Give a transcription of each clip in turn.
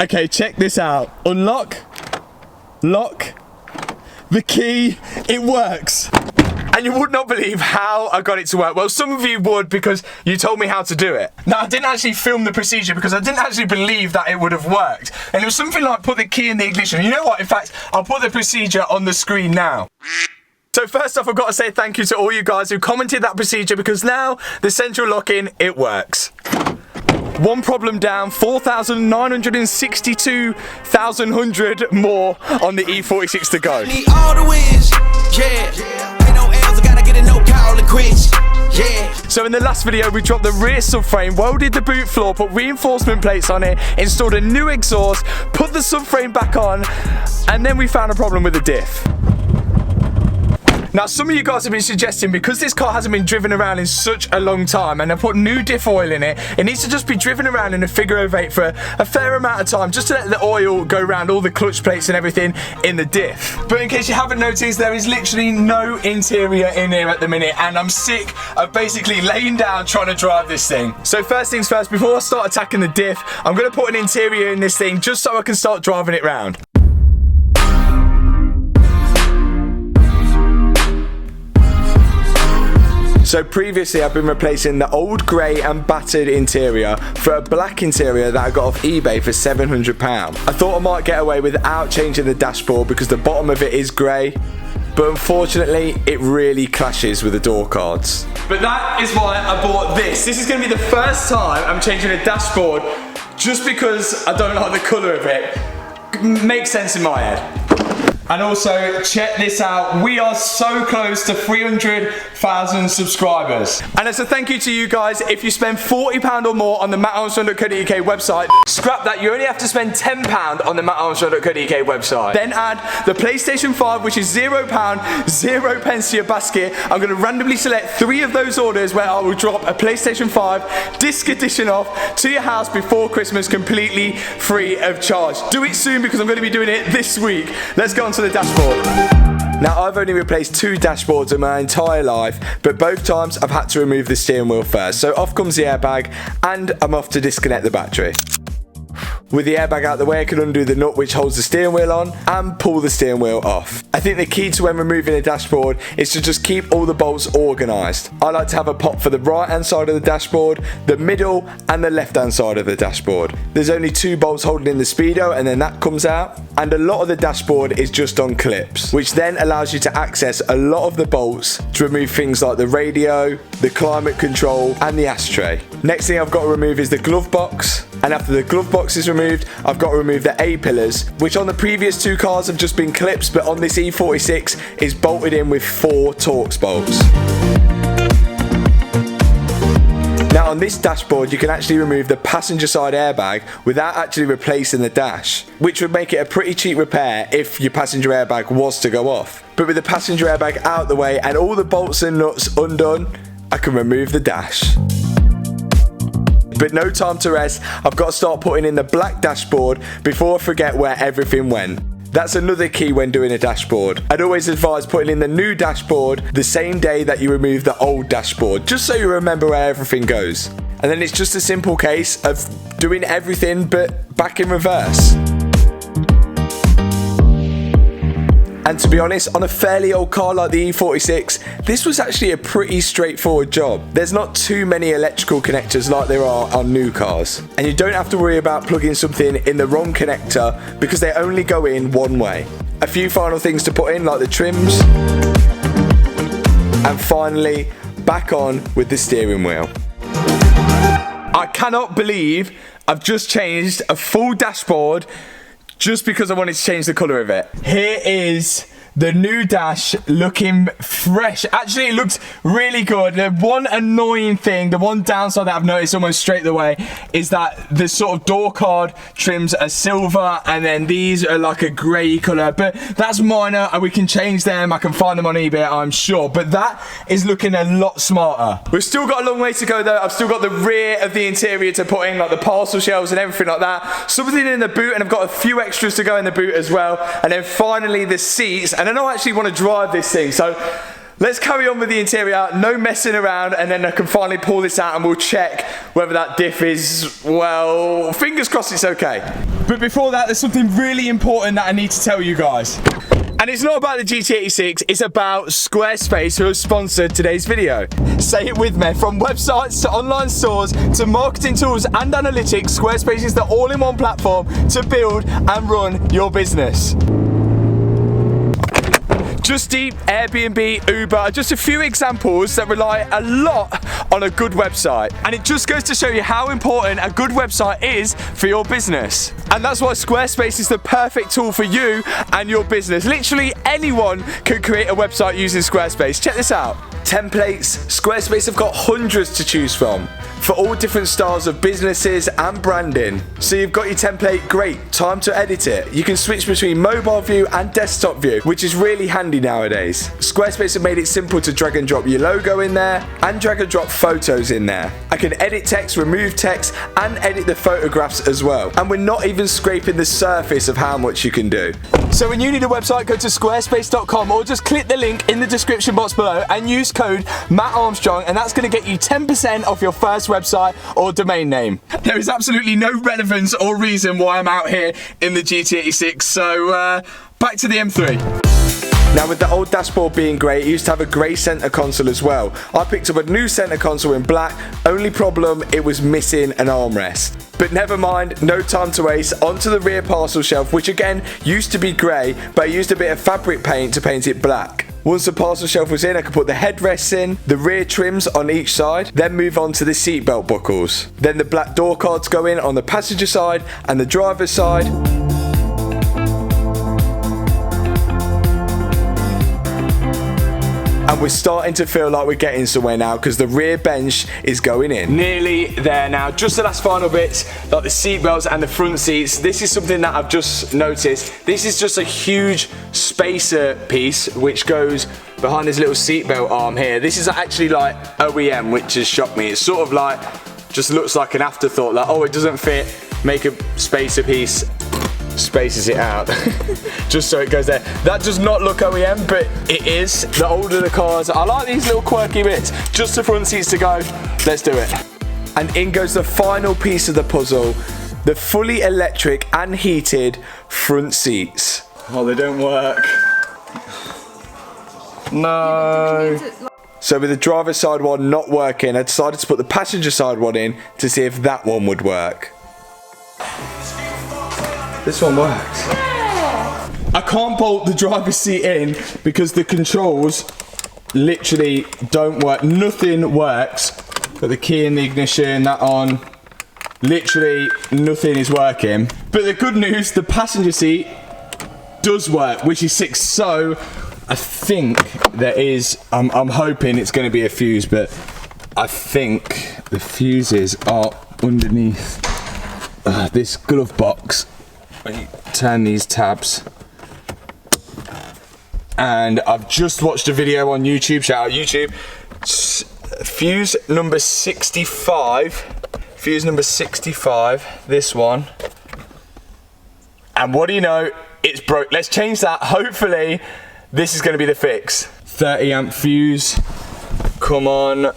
Okay, check this out. Unlock, lock, the key, it works. And you would not believe how I got it to work. Well, some of you would because you told me how to do it. Now, I didn't actually film the procedure because I didn't actually believe that it would have worked. And it was something like put the key in the ignition. You know what? In fact, I'll put the procedure on the screen now. So first off, I've got to say thank you to all you guys who commented that procedure because now the central lock-in, it works. One problem down, 4,962,100 more on the E46 to go. Need all the wins, yeah. Ain't no L's, I gotta get a no call and quits, yeah. So in the last video, we dropped the rear subframe, welded the boot floor, put reinforcement plates on it, installed a new exhaust, put the subframe back on, and then we found a problem with the diff. Now, some of you guys have been suggesting, because this car hasn't been driven around in such a long time, and I put new diff oil in it, it needs to just be driven around in a figure-of-8 for a fair amount of time, just to let the oil go around all the clutch plates and everything in the diff. But in case you haven't noticed, there is literally no interior in here at the minute, and I'm sick of basically laying down trying to drive this thing. So first things first, before I start attacking the diff, I'm going to put an interior in this thing just so I can start driving it round. So previously I've been replacing the old grey and battered interior for a black interior that I got off eBay for £700. I thought I might get away without changing the dashboard because the bottom of it is grey, but unfortunately it really clashes with the door cards. But that is why I bought this. This is going to be the first time I'm changing a dashboard just because I don't like the colour of it. Makes sense in my head. And also, check this out, we are so close to 300,000 subscribers. And as a thank you to you guys, if you spend £40 or more on the mattarmstrong.co.uk website, scrap that, you only have to spend £10 on the mattarmstrong.co.uk website. Then add the PlayStation 5, which is £0, 0 pence to your basket. I'm going to randomly select 3 of those orders where I will drop a PlayStation 5 disc edition off to your house before Christmas, completely free of charge. Do it soon because I'm going to be doing it this week. Let's go on to the dashboard. Now, I've only replaced 2 dashboards in my entire life, but both times I've had to remove the steering wheel first. So off comes the airbag and I'm off to disconnect the battery. With the airbag out the way, I can undo the nut which holds the steering wheel on and pull the steering wheel off. I think the key to when removing a dashboard is to just keep all the bolts organised. I like to have a pot for the right hand side of the dashboard, the middle and the left hand side of the dashboard. There's only 2 bolts holding in the speedo and then that comes out. And a lot of the dashboard is just on clips, which then allows you to access a lot of the bolts to remove things like the radio, the climate control and the ashtray. Next thing I've got to remove is the glove box. And after the glove box is removed, I've got to remove the A-pillars, which on the previous 2 cars have just been clips, but on this E46 is bolted in with 4 Torx bolts. Now on this dashboard you can actually remove the passenger side airbag without actually replacing the dash, which would make it a pretty cheap repair if your passenger airbag was to go off. But with the passenger airbag out the way and all the bolts and nuts undone, I can remove the dash. But no time to rest, I've got to start putting in the black dashboard before I forget where everything went. That's another key when doing a dashboard. I'd always advise putting in the new dashboard the same day that you remove the old dashboard, just so you remember where everything goes. And then it's just a simple case of doing everything but back in reverse. And to be honest, on a fairly old car like the E46, this was actually a pretty straightforward job. There's not too many electrical connectors like there are on new cars. And you don't have to worry about plugging something in the wrong connector because they only go in one way. A few final things to put in like the trims. And finally, back on with the steering wheel. I cannot believe I've just changed a full dashboard just because I wanted to change the colour of it. Here is the new dash looking fresh. Actually, it looks really good. The one annoying thing, the one downside that I've noticed almost straight away is that the sort of door card trims are silver and then these are like a grey colour, but that's minor and we can change them. I can find them on eBay, I'm sure, but that is looking a lot smarter. We've still got a long way to go though. I've still got the rear of the interior to put in, like the parcel shelves and everything like that. Something in the boot, and I've got a few extras to go in the boot as well. And then finally the seats. And I don't actually want to drive this thing, so Let's carry on with the interior, no messing around, and then I can finally pull this out and we'll check whether that diff is, well, fingers crossed it's okay. But before that, there's something really important that I need to tell you guys. And it's not about the GT86, it's about Squarespace, who have sponsored today's video. Say it with me, from websites to online stores to marketing tools and analytics, Squarespace is the all-in-one platform to build and run your business. Just Eat, Airbnb, Uber are just a few examples that rely a lot on a good website. And it just goes to show you how important a good website is for your business. And that's why Squarespace is the perfect tool for you and your business. Literally anyone can create a website using Squarespace. Check this out. Templates. Squarespace have got hundreds to choose from for all different styles of businesses and branding. So you've got your template, great, time to edit it. You can switch between mobile view and desktop view, which is really handy nowadays. Squarespace have made it simple to drag and drop your logo in there and drag and drop photos in there. I can edit text, remove text, and edit the photographs as well. And we're not even scraping the surface of how much you can do. So when you need a website, go to squarespace.com or just click the link in the description box below and use code Matt Armstrong, and that's going to get you 10% off your first website or domain name. There is absolutely no relevance or reason why I'm out here in the GT86, so back to the M3. Now with the old dashboard being grey, it used to have a grey centre console as well. I picked up a new centre console in black, only problem, it was missing an armrest. But never mind, no time to waste, onto the rear parcel shelf, which again used to be grey, but I used a bit of fabric paint to paint it black. Once the parcel shelf was in, I could put the headrests in, the rear trims on each side, then move on to the seatbelt buckles. Then the black door cards go in on the passenger side and the driver's side. And we're starting to feel like we're getting somewhere now because the rear bench is going in. Nearly there now. Just the last final bits, like the seat belts and the front seats. This is something that I've just noticed. This is just a huge spacer piece which goes behind this little seat belt arm here. This is actually like OEM, which has shocked me. It's sort of like, just looks like an afterthought, like, oh, it doesn't fit, make a spacer piece. Spaces it out just so it goes there. That does not look OEM, but it is. The older the cars, I like these little quirky bits. Just the front seats to go. Let's do it. And in goes the final piece of the puzzle, the fully electric and heated front seats. Oh, they don't work. No. So with the driver's side one not working, I decided to put the passenger side one in to see if that one would work. This one works. I can't bolt the driver's seat in because the controls literally don't work. Nothing works. Got the key in the ignition, that on. Literally nothing is working. But the good news, the passenger seat does work, which is sick. So I think there is, I'm hoping it's going to be a fuse, but I think the fuses are underneath this glove box. When you turn these tabs, and I've just watched a video on YouTube, shout out YouTube, fuse number 65, this one, and what do you know, it's broke. Let's change that. Hopefully this is going to be the fix. 30 amp fuse, come on.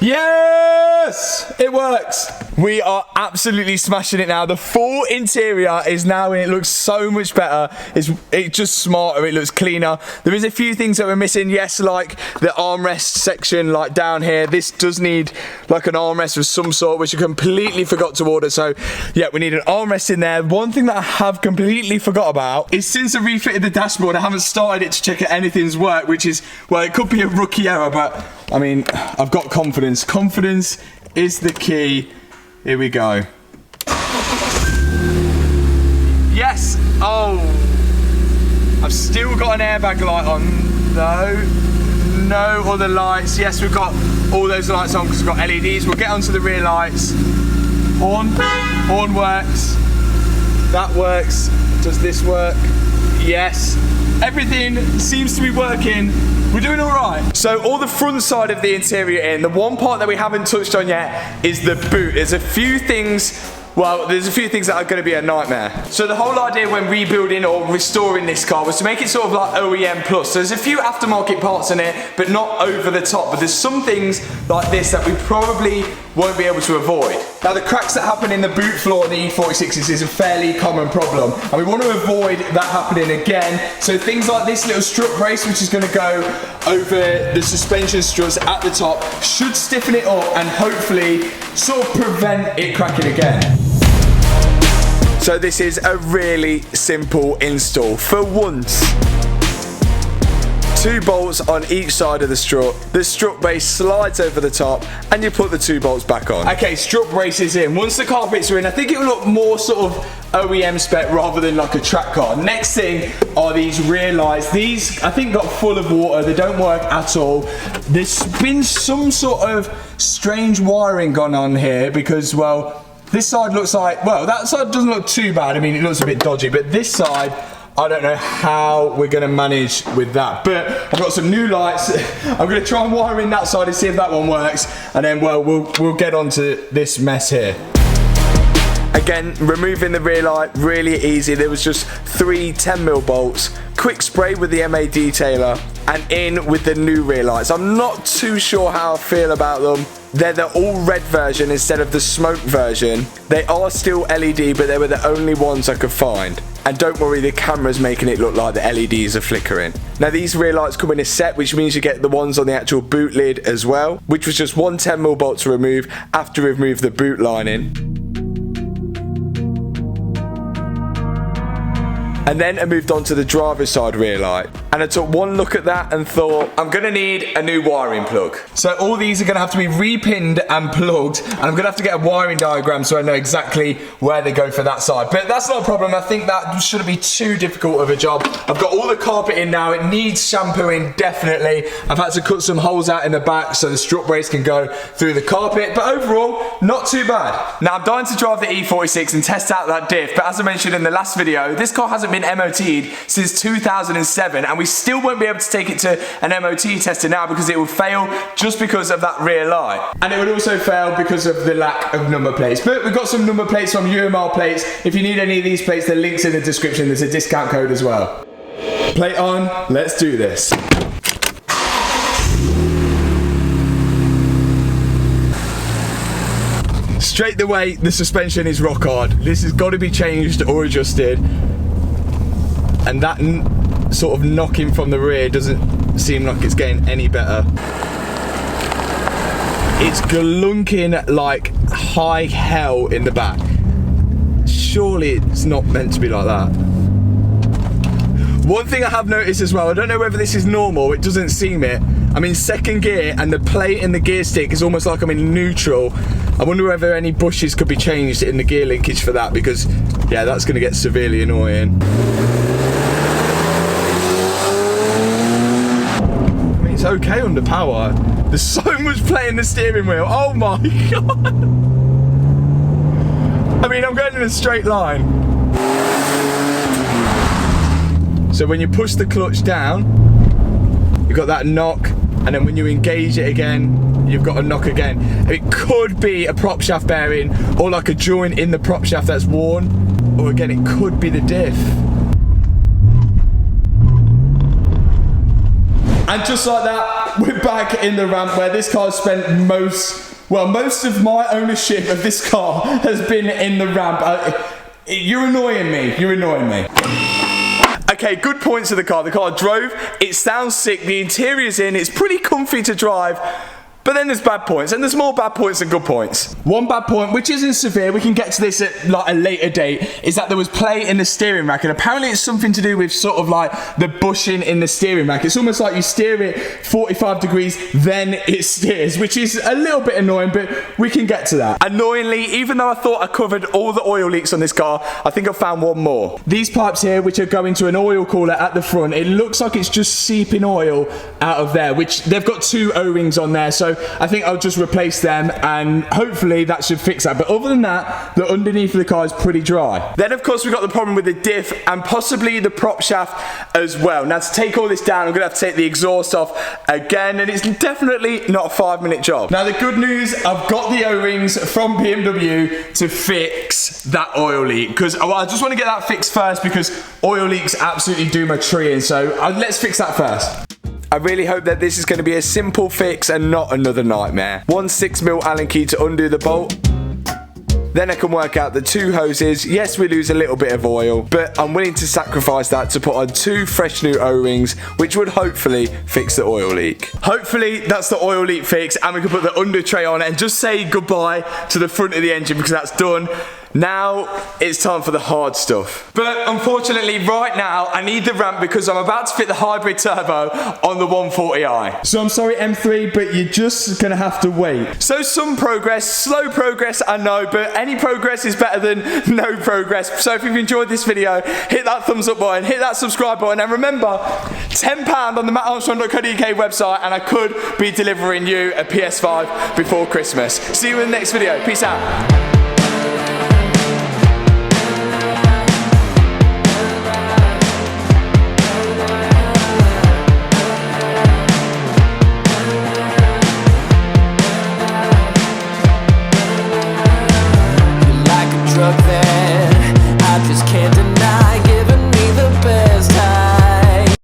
Yes! It works! We are absolutely smashing it now. The full interior is now in. It looks so much better. It's just smarter. It looks cleaner. There is a few things that we're missing. Yes, like the armrest section, like down here. This does need like an armrest of some sort, which I completely forgot to order. So yeah, we need an armrest in there. One thing that I have completely forgot about is since I refitted the dashboard, I haven't started it to check if anything's worked, which is, well, it could be a rookie error, but I mean, I've got confidence. Confidence is the key. Here we go. Yes! Oh! I've still got an airbag light on. No other lights. Yes, we've got all those lights on because we've got LEDs. We'll get onto the rear lights. Horn works. That works. Does this work? Yes. Everything seems to be working. We're doing all right. So all the front side of the interior in. The one part that we haven't touched on yet is the boot. There's a few things Well, there's a few things that are going to be a nightmare. So the whole idea when rebuilding or restoring this car was to make it sort of like OEM plus. So there's a few aftermarket parts in it, but not over the top. But there's some things like this that we probably won't be able to avoid. Now the cracks that happen in the boot floor of the E46s is a fairly common problem, and we want to avoid that happening again. So things like this little strut brace, which is going to go over the suspension struts at the top, should stiffen it up and hopefully sort of prevent it cracking again. So this is a really simple install. For once, 2 bolts on each side of the strut brace slides over the top, and you put the 2 bolts back on. Okay, strut brace is in. Once the carpets are in, I think it will look more sort of OEM spec rather than like a track car. Next thing are these rear lights. These, I think, got full of water. They don't work at all. There's been some sort of strange wiring gone on here because, well, this side looks like, well, that side doesn't look too bad. I mean, it looks a bit dodgy, but this side, I don't know how we're going to manage with that. But I've got some new lights. I'm going to try and wire in that side and see if that one works. And then, well, we'll get onto this mess here. Again, removing the rear light, really easy. There was just 3 10mm bolts, quick spray with the MA detailer, and in with the new rear lights. I'm not too sure how I feel about them. They're the all red version instead of the smoke version. They are still LED, but they were the only ones I could find. And don't worry, the camera's making it look like the LEDs are flickering. Now these rear lights come in a set, which means you get the ones on the actual boot lid as well, which was just 1 10mm bolt to remove after we've removed the boot lining. And then I moved on to the driver's side rear light. And I took one look at that and thought, I'm gonna need a new wiring plug. So all these are gonna have to be repinned and plugged, and I'm gonna have to get a wiring diagram so I know exactly where they go for that side. But that's not a problem. I think that shouldn't be too difficult of a job. I've got all the carpet in now. It needs shampooing, definitely. I've had to cut some holes out in the back so the strut brace can go through the carpet, but overall, not too bad. Now I'm dying to drive the E46 and test out that diff, but as I mentioned in the last video, this car hasn't been MOT'd since 2007, and we still won't be able to take it to an MOT tester now because it will fail just because of that rear light. And it would also fail because of the lack of number plates. But we've got some number plates from UMR Plates. If you need any of these plates, the link's in the description. There's a discount code as well. Plate on, let's do this. Straight away, the suspension is rock hard. This has got to be changed or adjusted. And that sort of knocking from the rear doesn't seem like it's getting any better. It's glunking like high hell in the back. Surely it's not meant to be like that. One thing I have noticed as well, I don't know whether this is normal, it doesn't seem it. I'm in second gear and the plate in the gear stick is almost like I'm in neutral. I wonder whether any bushes could be changed in the gear linkage for that, because yeah, that's going to get severely annoying. It's okay under power. There's so much play in the steering wheel. Oh my god. I mean, I'm going in a straight line. So when you push the clutch down, you've got that knock, and then when you engage it again, you've got a knock again. It could be a prop shaft bearing or like a joint in the prop shaft that's worn, or again, it could be the diff. And just like that, we're back in the ramp where this car spent most of my ownership of this car has been in the ramp. You're annoying me. Okay, good points of the car. The car drove, it sounds sick, the interior's in, it's pretty comfy to drive. But then there's bad points, and there's more bad points than good points. One bad point, which isn't severe, we can get to this at like a later date, is that there was play in the steering rack, and apparently it's something to do with sort of like the bushing in the steering rack. It's almost like you steer it 45 degrees, then it steers, which is a little bit annoying, but we can get to that. Annoyingly, even though I thought I covered all the oil leaks on this car, I think I found one more. These pipes here, which are going to an oil cooler at the front, it looks like it's just seeping oil out of there, which they've got 2 O-rings on there, so so I think I'll just replace them and hopefully that should fix that. But other than that, the underneath of the car is pretty dry. Then of course we've got the problem with the diff and possibly the prop shaft as well. Now to take all this down, I'm gonna have to take the exhaust off again, and it's definitely not a 5-minute job. Now the good news, I've got the O-rings from BMW to fix that oil leak, because I just want to get that fixed first because oil leaks absolutely do my tree in, so let's fix that first. I really hope that this is going to be a simple fix and not another nightmare. One 6mm Allen key to undo the bolt. Then I can work out the 2 hoses. Yes, we lose a little bit of oil, but I'm willing to sacrifice that to put on 2 fresh new O-rings, which would hopefully fix the oil leak. Hopefully that's the oil leak fix, and we can put the under tray on and just say goodbye to the front of the engine because that's done. Now it's time for the hard stuff. But unfortunately right now I need the ramp because I'm about to fit the hybrid turbo on the 140i. So I'm sorry M3, but you're just gonna have to wait. So some progress, slow progress I know, but any progress is better than no progress. So if you've enjoyed this video, hit that thumbs up button, hit that subscribe button, and remember, £10 on the mattarmstrong.co.uk website and I could be delivering you a PS5 before Christmas. See you in the next video. Peace out.